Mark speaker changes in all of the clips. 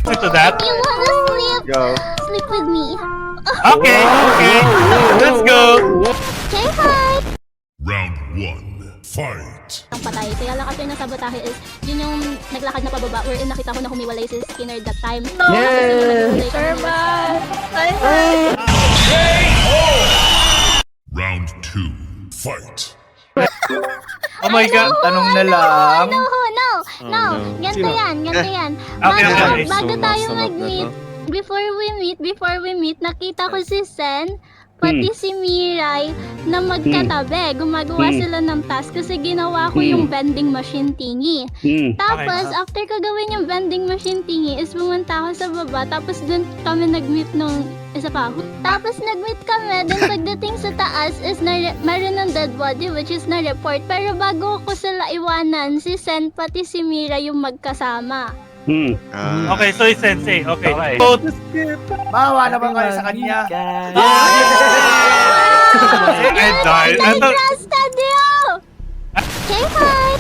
Speaker 1: listen to that.
Speaker 2: You wanna sleep?
Speaker 3: Yo.
Speaker 2: Sleep with me.
Speaker 1: Okay, okay. Let's go.
Speaker 2: Okay, hi.
Speaker 4: Round 1. Fight!
Speaker 2: Ang patay. Kaya lang after ng sabotahe is, yun yung naglakad na pababa wherein nakita ko na humiwalay si Skinner that time.
Speaker 5: Yes!
Speaker 4: Round 2. Fight!
Speaker 1: Oh my God.
Speaker 3: Tanong na lang.
Speaker 2: No. Ganto
Speaker 3: Sino?
Speaker 2: yan.
Speaker 1: Okay, okay.
Speaker 2: Bago tayo
Speaker 5: Sunod na
Speaker 2: mag-meet, before we meet, nakita ko si Sen, pati si Mirai na magkatabi. Gumagawa sila ng task kasi ginawa ko yung vending machine thingy. Tapos,
Speaker 1: Okay.
Speaker 2: after ko gawin yung vending machine thingy, is pumunta ako sa baba. Tapos dun kami nag-meet nung isa pa. Tapos nag-meet kami. Then pagdating sa taas is meron ng dead body which is na-report. Pero bago ko sila iwanan, si Sen pati si Mira yung magkasama.
Speaker 1: Okay, so it's Sensei. Okay.
Speaker 5: Okay.
Speaker 1: So,
Speaker 3: Bawa naman kayo sa kanya.
Speaker 1: I died. I thought,
Speaker 2: Trusted you! Okay, hi!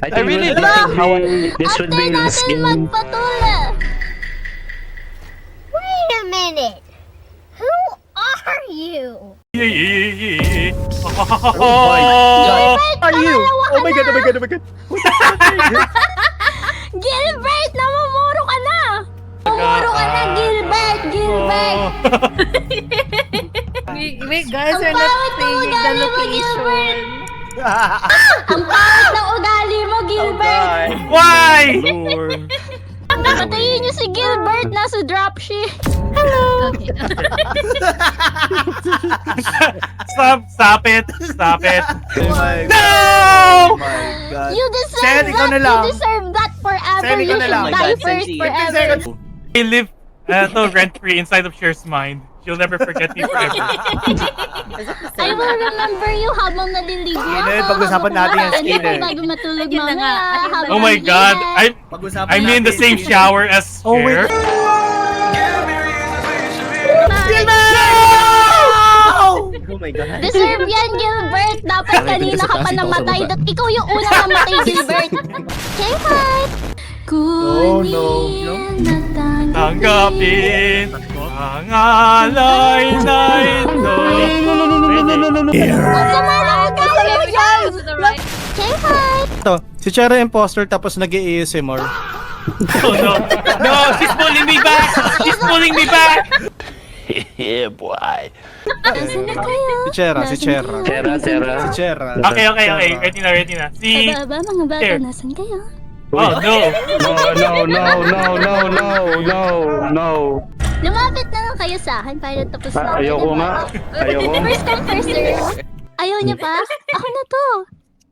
Speaker 5: I really don't how this would
Speaker 2: After
Speaker 5: be the
Speaker 2: natin
Speaker 5: skin.
Speaker 2: magpatula. Wait a minute. Who are you?
Speaker 1: Oh,
Speaker 3: Are you? Oh my God.
Speaker 2: Gilbert! Namumuro ka na! Namumuro ka na, Gilbert!
Speaker 6: Wait, guys,
Speaker 2: Ang
Speaker 6: we're not
Speaker 2: pangit ng
Speaker 6: saying the
Speaker 2: ugali mo,
Speaker 6: location.
Speaker 2: Ang pangit ng ugali mo, Gilbert!
Speaker 1: why?
Speaker 2: Nakatayin niyo si Gilbert, nasa dropship. Hello! Okay.
Speaker 1: Stop it.
Speaker 3: Oh my God.
Speaker 1: No!
Speaker 3: Oh my God.
Speaker 2: You deserve
Speaker 3: Sen, ikaw
Speaker 2: that!
Speaker 3: na lang.
Speaker 2: You deserve that forever!
Speaker 3: Sen,
Speaker 2: You
Speaker 3: ikaw na
Speaker 2: should
Speaker 3: lang.
Speaker 2: die first forever!
Speaker 1: I live rent-free inside of Cher's mind. She'll never forget me forever.
Speaker 2: I will remember you habang naliligo
Speaker 3: Skinner,
Speaker 2: ako.
Speaker 3: pag-usapan natin yan, Skinner.
Speaker 2: Bago matulog
Speaker 6: Yun na nga.
Speaker 2: mamaya.
Speaker 6: Ayun na
Speaker 2: habang
Speaker 1: Oh my God.
Speaker 2: nagigising.
Speaker 1: I'm in the same shower as
Speaker 3: Oh, wait.
Speaker 1: Cher.
Speaker 3: Oh my God.
Speaker 2: Deserve yan, Gilbert! Dapat kanina ka pa namatay. Ikaw yung unang namatay, Gilbert! Okay, fight!
Speaker 3: Oh, no.
Speaker 1: Tanggapin ang alay na ito.
Speaker 2: Ang sama na ugali mo dyan! Okay, fight!
Speaker 7: Ito, si Cherry imposter tapos nag-ASMR.
Speaker 1: Oh no. No, she's pulling me back. She's pulling me back.
Speaker 5: Yeah, boy.
Speaker 2: Nasaan na kayo?
Speaker 7: Si Chera.
Speaker 2: Nasaan
Speaker 7: Si Chera.
Speaker 1: Okay. Ready na. Si
Speaker 2: Aba, mga bata,
Speaker 1: Here.
Speaker 2: nasan kayo?
Speaker 1: Oh no.
Speaker 5: No.
Speaker 2: Lumapit na lang kayo sa akin para tapos na.
Speaker 5: Ayoko nga. Ayoko.
Speaker 2: First come, first serve. Ayaw niya pa? Ako na to.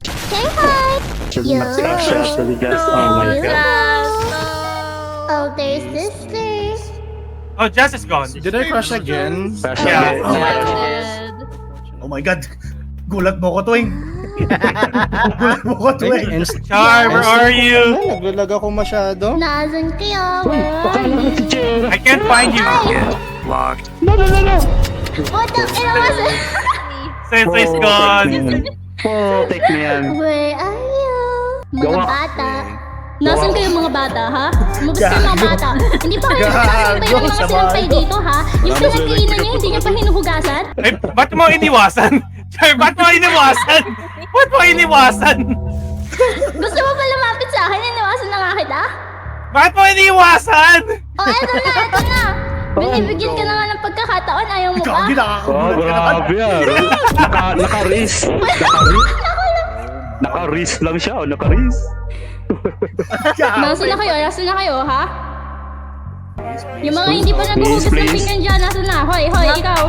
Speaker 2: Okay, hi! Yo!
Speaker 5: Actually, just, oh my God.
Speaker 2: Oh, there's sister.
Speaker 1: Oh, Jess is gone.
Speaker 7: Did I crush again?
Speaker 1: Yeah.
Speaker 3: Oh my God. Gulat mo ko, Twing. Gulat mo ko, Twing.
Speaker 1: Char, where are you?
Speaker 7: Naglalag ako masyado.
Speaker 2: Nasaan kayo? Where are you?
Speaker 1: I can't find you.
Speaker 2: What the hell?
Speaker 1: Sensei's gone.
Speaker 5: Oh, take me yan.
Speaker 2: Where are you? Mga
Speaker 5: Gawa.
Speaker 2: bata. Nasaan kayo mga bata, ha? Lumabas kayo mga bata. Hindi pa kayo nagsasampay ng mga sinampay dito, ha? Yung pinagkainan niyo, hindi niyo pa hinuhugasan?
Speaker 1: Ay, ba't mo iniwasan? Char, ba't mo iniwasan? Ba't mo iniwasan?
Speaker 2: Gusto mo pa lumapit sa akin? Iniwasan na nga kita?
Speaker 1: Ba't mo iniwasan?
Speaker 2: Oh, eto na. Binibigyan ka naman ng pagkakataon, ayaw mo ba?
Speaker 3: Gagi, nakakagulat ka naman.
Speaker 5: Grabe yan. Naka-risk. Naka-risk lang siya. Naka-risk.
Speaker 2: Nasaan na kayo, ha? Yung mga hindi pa naghuhugas ng
Speaker 5: Please.
Speaker 2: pinggan dyan, nasaan na? Hoy, ikaw.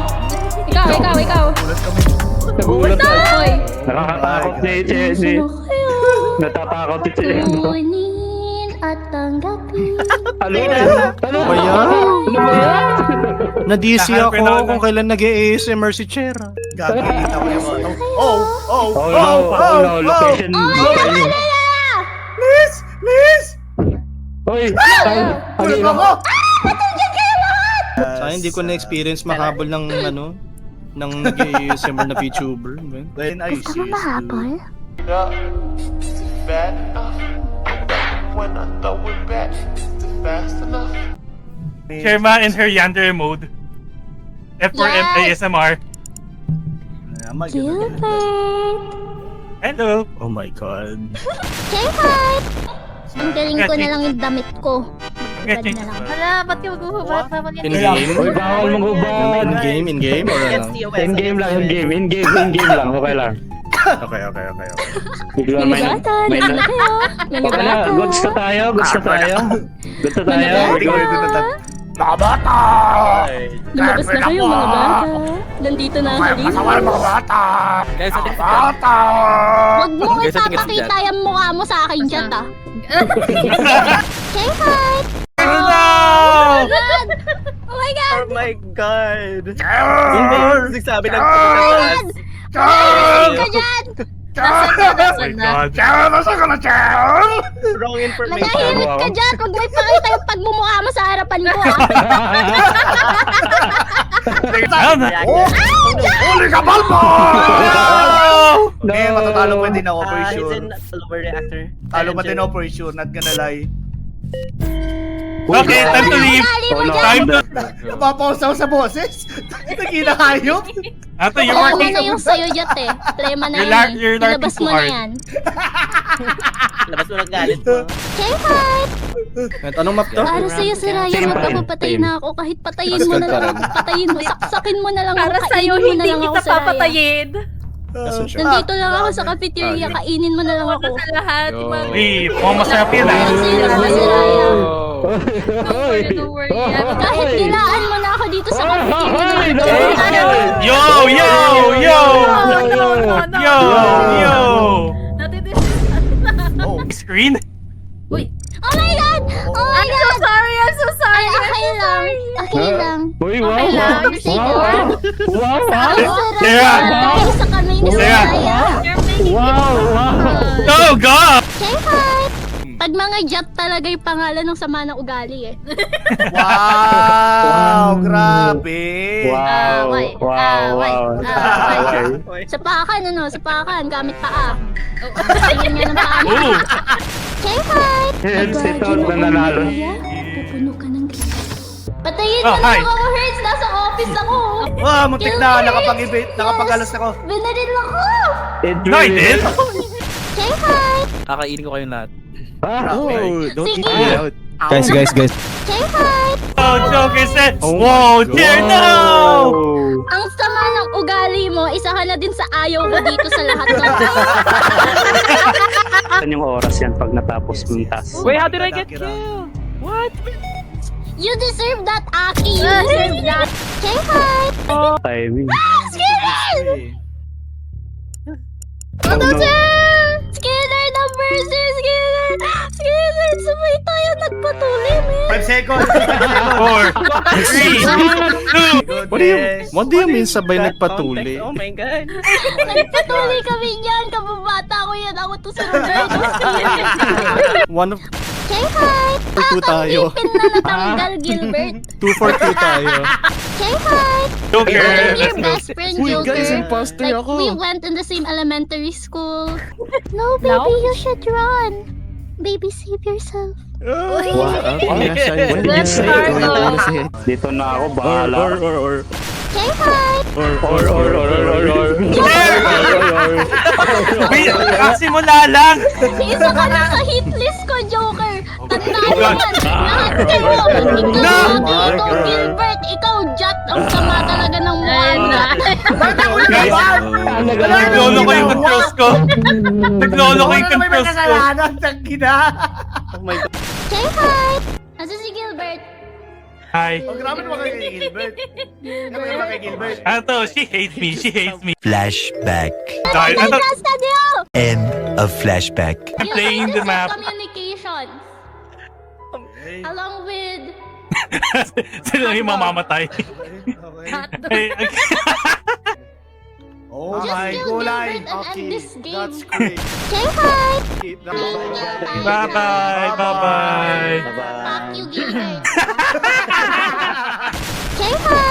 Speaker 5: Nagulat na.
Speaker 2: Hoy.
Speaker 5: Nakakatakot ni Jenny.
Speaker 2: Nasaan na kayo?
Speaker 5: Natatakot si Jenny.
Speaker 2: Kunin at tanggapin.
Speaker 5: Ano
Speaker 7: Ba yan? Na-DC
Speaker 1: Nakahanap na
Speaker 7: ako kung kailan nag-ASMR si Chera.
Speaker 3: Gagi, kita ko yung mga
Speaker 5: Oh no, location.
Speaker 3: Miss!
Speaker 5: Hoy,
Speaker 3: Gulat ako!
Speaker 7: Sayang hindi ko na-experience mahabol ng ng nag-ASMR na VTuber.
Speaker 3: When I
Speaker 2: Gusto
Speaker 3: see
Speaker 2: mo mahabol?
Speaker 8: Bad enough when I throw it
Speaker 1: Sherma in her yandere mode. F for
Speaker 2: Yes.
Speaker 1: ASMR.
Speaker 3: Oh my God.
Speaker 2: Gilbert!
Speaker 1: Hello.
Speaker 7: Oh my God.
Speaker 2: Say hi! Ang galing ko na lang yung damit ko. Bad
Speaker 1: Okay,
Speaker 2: na lang.
Speaker 6: Hala, ba't ka maghubad? Bawal yan.
Speaker 7: In-game?
Speaker 5: Uy, bawal maghubad.
Speaker 7: In-game or ano?
Speaker 5: In-game lang, in-game lang, okay lang.
Speaker 7: Okay.
Speaker 5: Bigla may
Speaker 2: Minagata,
Speaker 5: may
Speaker 2: nandun na kayo.
Speaker 5: Okay na, goods ka tayo. Goods na tayo.
Speaker 2: Minagata!
Speaker 3: Mga bata!
Speaker 2: Lumabas na kayo mga bata. Nandito na ang halina.
Speaker 3: Mga bata! Mga bata!
Speaker 2: Huwag mo ipapakita yung mukha mo sa akin dyan, ah. Say hi!
Speaker 1: Hello!
Speaker 2: God! Oh my God!
Speaker 8: Oh my God!
Speaker 3: Charles!
Speaker 8: Nagsabi ng
Speaker 2: God! Magaling ka dyan!
Speaker 1: Oh my God.
Speaker 3: Charles! Nasaan ka na, Charles?
Speaker 8: wrong information.
Speaker 2: Manahimik ka dyan! Huwag mo ipakita yung pagmumukha mo sa harapan ko, ah.
Speaker 1: Tama.
Speaker 3: Huli ka, Balbo!
Speaker 5: No!
Speaker 3: Eh, matatalo mo din ako for
Speaker 8: He's
Speaker 3: sure.
Speaker 8: an overreactor.
Speaker 3: Talo mo din ako for sure, not gonna lie.
Speaker 1: Okay, time to leave.
Speaker 2: Dali mo
Speaker 5: Oh, no.
Speaker 2: dyan!
Speaker 1: Time to...
Speaker 3: Napapausaw sa boses? Naginahayop?
Speaker 1: Ato, you're
Speaker 2: Wala
Speaker 1: working...
Speaker 2: na yung sayo dyan, eh. Plema na
Speaker 1: You're
Speaker 2: yan, eh.
Speaker 1: you're larping
Speaker 2: Ilabas
Speaker 1: too
Speaker 2: mo na
Speaker 1: hard.
Speaker 2: yan.
Speaker 8: Labas mo ng galit mo.
Speaker 2: Say hi!
Speaker 7: Anong map to?
Speaker 2: Para sa'yo, si Ryan,
Speaker 5: Same
Speaker 2: magpapatay
Speaker 5: time.
Speaker 2: na ako. Kahit patayin mo na lang ako. Patayin mo. Saksakin mo na lang ako.
Speaker 6: Para sa'yo,
Speaker 2: Kainin mo na
Speaker 6: hindi
Speaker 2: lang ako
Speaker 6: kita
Speaker 2: sa Ryan.
Speaker 6: papatayin.
Speaker 7: Kaso siya.
Speaker 2: Nandito lang ako sa cafeteria. Kainin mo na lang ako.
Speaker 6: Sa lahat.
Speaker 1: Uy, mukhang masarap yun ah.
Speaker 2: Para sa'yo lang ako, si Ryan.
Speaker 6: Don't worry.
Speaker 2: Kahit nilaan mo na ako dito sa cafeteria.
Speaker 1: Yo, yo, yo! Yo, yo!
Speaker 3: Oh,
Speaker 1: Screen?
Speaker 2: Oh my God! Oh my
Speaker 6: I'm so
Speaker 2: God!
Speaker 6: sorry. I'm so sorry.
Speaker 2: Ay, okay lang. Okay lang.
Speaker 5: Uy, wow!
Speaker 2: Okay lang. Sige.
Speaker 5: Wow!
Speaker 1: Sarah!
Speaker 2: Tayo sa kami ni
Speaker 1: Sarah!
Speaker 2: Ryan.
Speaker 6: You're making
Speaker 5: Wow! Wow!
Speaker 1: Oh, God!
Speaker 2: Say hi! Pag mga jet talaga yung pangalan ng sama ng ugali, eh.
Speaker 3: wow! Grabe!
Speaker 5: Wow!
Speaker 2: Away.
Speaker 5: Wow! Wow!
Speaker 2: Away. Sa pakan, ano? Sa pakan. Gamit paa. Tingin nga ng paa mo.
Speaker 1: Ooh!
Speaker 2: Say hi!
Speaker 5: Si Todd na nanalo.
Speaker 2: Pupuno ka ng patayin
Speaker 1: Oh,
Speaker 2: mo
Speaker 1: hi.
Speaker 2: na ako, Hertz! Nasa office ako!
Speaker 3: Wow, muntik na, nakapag-alas ako.
Speaker 2: Binaril ako!
Speaker 1: No, I did!
Speaker 2: Say hi!
Speaker 8: Kakainin ko kayong lahat.
Speaker 5: Ah!
Speaker 2: Sige!
Speaker 7: Guys.
Speaker 2: Say hi!
Speaker 1: Oh, Joker said, whoa, dear, no!
Speaker 2: Ang sama ng ugali mo, isa ka na din sa ayaw ko dito sa lahat ng
Speaker 5: Saan yung oras yan pag natapos yung task?
Speaker 8: Wait, how did I get killed? What?
Speaker 2: You deserve that, Aki! You deserve that! Say hi!
Speaker 5: Timing.
Speaker 2: Skinner!
Speaker 5: Oh, no.
Speaker 2: Skinner number 6! Skinner! Skinner! Sabay tayo nagpatuloy, man!
Speaker 3: 5 seconds!
Speaker 1: 4, 3, 2,
Speaker 7: What do you mean sabay nagpatuli?
Speaker 8: Oh my God.
Speaker 2: Nagpatuloy kami niyan! Kababata ko yan! Ako to si Roberto!
Speaker 7: One of
Speaker 2: Say hi!
Speaker 7: 2 tayo.
Speaker 2: Pin na natanggal, Gilbert!
Speaker 7: 2 for 2 tayo.
Speaker 2: Say hi!
Speaker 1: Joker,
Speaker 2: I'm
Speaker 1: let's
Speaker 2: your
Speaker 1: go.
Speaker 2: best friend,
Speaker 7: Uy,
Speaker 2: Joker.
Speaker 7: guys, imposter
Speaker 2: Like,
Speaker 7: ako.
Speaker 2: we went in the same elementary school. No, baby, you should run. Baby, save yourself.
Speaker 5: What did you say? Dito na ako, bahala.
Speaker 7: Or
Speaker 2: Say hi!
Speaker 1: Wait, kasimula lang!
Speaker 2: Isa ka na sa hit list ko, Joker. Tandaan mo
Speaker 1: God.
Speaker 2: man, lahat kayo. Ikaw,
Speaker 1: No.
Speaker 2: Aki, ikaw, Gilbert, ikaw, Jat. Ang sama talaga ng mukha mo.
Speaker 1: Guys, naglolo ko yung controls ko. Naglolo ko yung
Speaker 3: Ano naman may
Speaker 1: controls ko.
Speaker 3: kasalanan? Tangina!
Speaker 8: Oh my God.
Speaker 2: Say hi! Nasa si Gilbert?
Speaker 1: Hi.
Speaker 3: Oh, grabe naman kay Gilbert. Grabe naman kay Gilbert.
Speaker 1: Ato, she hates me. She hates me.
Speaker 9: Flashback.
Speaker 1: Dahil, ato,
Speaker 2: Trust na niyo!
Speaker 9: End of flashback.
Speaker 1: I'm playing the map.
Speaker 2: Communications. Along with...
Speaker 1: Sila yung mamamatay.
Speaker 3: Okay.
Speaker 1: Ay,
Speaker 3: Oh
Speaker 2: Just
Speaker 3: my
Speaker 2: kill
Speaker 3: gulay.
Speaker 2: Gilbert and end this game.
Speaker 3: That's great.
Speaker 2: Say hi!
Speaker 1: Bye-bye. Bye-bye.
Speaker 2: Fuck you, Gilbert. Say hi!